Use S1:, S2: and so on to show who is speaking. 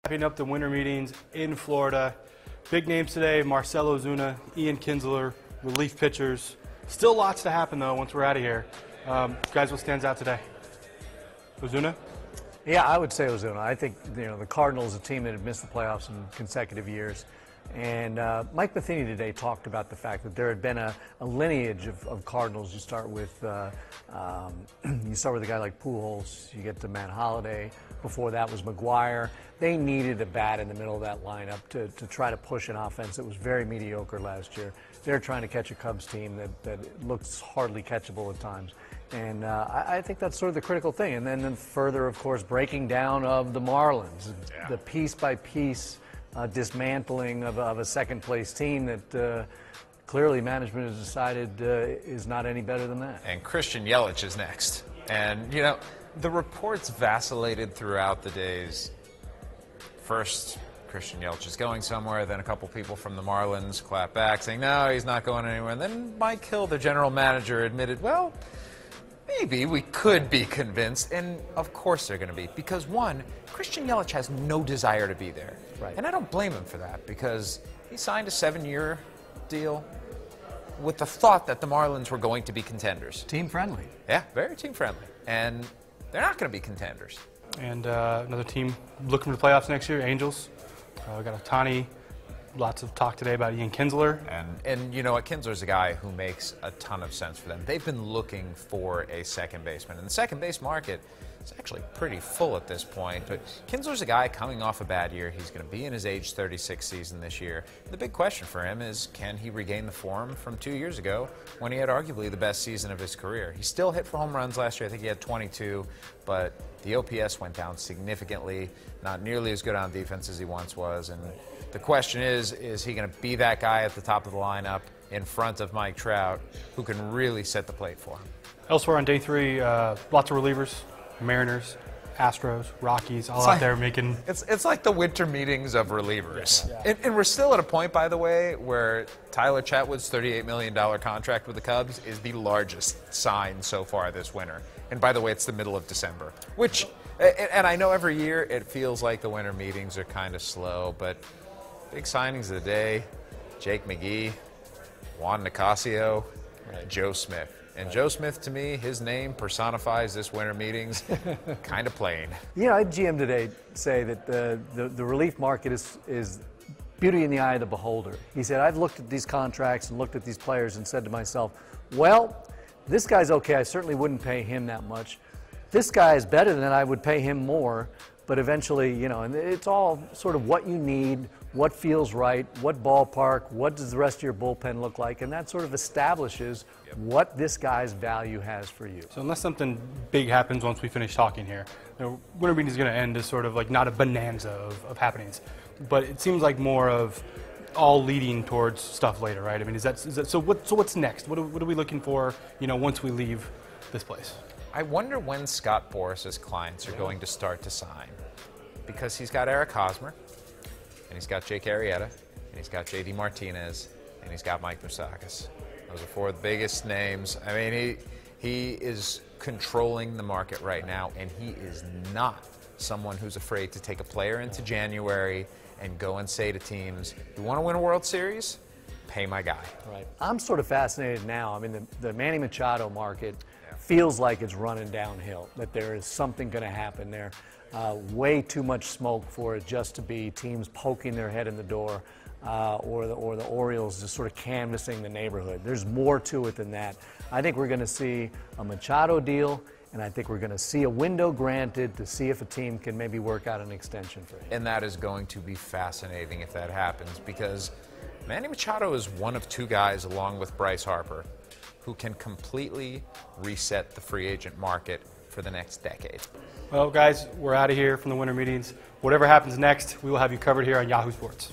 S1: Wrapping up the winter meetings in Florida. Big names today: Marcell Ozuna, Ian Kinsler, relief pitchers. Still lots to happen though once we're out of here. Guys, what stands out today? Ozuna?
S2: Yeah, I would say Ozuna. I think the Cardinals, a team that had missed the playoffs in consecutive years. And Mike Matheny today talked about the fact that there had been a lineage of Cardinals. You start with a guy like Pujols. You get to Matt Holliday. Before that was McGuire. They needed a bat in the middle of that lineup to try to push an offense that was very mediocre last year. They're trying to catch a Cubs team that looks hardly catchable at times. And I think that's sort of the critical thing. And then further, of course, breaking down of the Marlins, the piece-by-piece dismantling of a second-place team that clearly management has decided is not any better than that.
S3: And Christian Yelich is next. And, the reports vacillated throughout the days. First, Christian Yelich is going somewhere, then a couple people from the Marlins clap back saying, no, he's not going anywhere. And then Mike Hill, the general manager, admitted, well, maybe we could be convinced. And of course they're going to be. Because one, Christian Yelich has no desire to be there.
S2: Right.
S3: And I don't blame him for that because he signed a 7-year deal with the thought that the Marlins were going to be contenders.
S2: Team friendly.
S3: Yeah, very team friendly. And they're not going to be contenders.
S1: And another team looking for the playoffs next year, Angels. We got Ohtani. Lots of talk today about Ian Kinsler.
S3: And you know what? Kinsler's a guy who makes a ton of sense for them. They've been looking for a second baseman. And the second base market is actually pretty full at this point. But Kinsler's a guy coming off a bad year. He's going to be in his age 36 season this year. The big question for him is, can he regain the form from 2 years ago when he had arguably the best season of his career? He still hit for home runs last year. I think he had 22. But the OPS went down significantly. Not nearly as good on defense as he once was. And the question is he going to be that guy at the top of the lineup in front of Mike Trout who can really set the plate for him?
S1: Elsewhere on day 3, lots of relievers, Mariners, Astros, Rockies, all out there making...
S3: It's like the winter meetings of relievers.
S1: Yeah.
S3: And we're still at a point, by the way, where Tyler Chatwood's $38 million contract with the Cubs is the largest sign so far this winter. And by the way, it's the middle of December, which... And I know every year it feels like the winter meetings are kind of slow, but big signings of the day: Jake McGee, Juan Nicasio, Joe Smith. And Joe Smith, to me, his name personifies this winter meetings kind of plain.
S2: I had GM today say that the relief market is beauty in the eye of the beholder. He said, I've looked at these contracts and looked at these players and said to myself, well, this guy's okay. I certainly wouldn't pay him that much. This guy is better than I would pay him more, but eventually, and it's all sort of what you need, what feels right, what ballpark, what does the rest of your bullpen look like, and that sort of establishes what this guy's value has for you.
S1: So unless something big happens once we finish talking here, winter meeting is going to end as sort of like not a bonanza of happenings, but it seems like more of all leading towards stuff later, right? I mean, is that so what's next? What are we looking for, once we leave this place?
S3: I wonder when Scott Boris's clients are going to start to sign, because he's got Eric Hosmer, and he's got Jake Arrieta, and he's got J.D. Martinez, and he's got Mike Moustakas. Those are 4 of the biggest names. I mean, he is controlling the market right now, and he is not someone who's afraid to take a player into January and go and say to teams, you want to win a World Series? Pay my guy.
S2: Right. I'm sort of fascinated now. I mean, the Manny Machado market feels like it's running downhill, that there is something going to happen there. Way too much smoke for it just to be teams poking their head in the door or the Orioles just sort of canvassing the neighborhood. There's more to it than that. I think we're going to see a Machado deal, and I think we're going to see a window granted to see if a team can maybe work out an extension for him.
S3: And that is going to be fascinating if that happens, because Manny Machado is one of 2 guys, along with Bryce Harper, who can completely reset the free agent market for the next decade.
S1: Well, guys, we're out of here from the winter meetings. Whatever happens next, we will have you covered here on Yahoo Sports.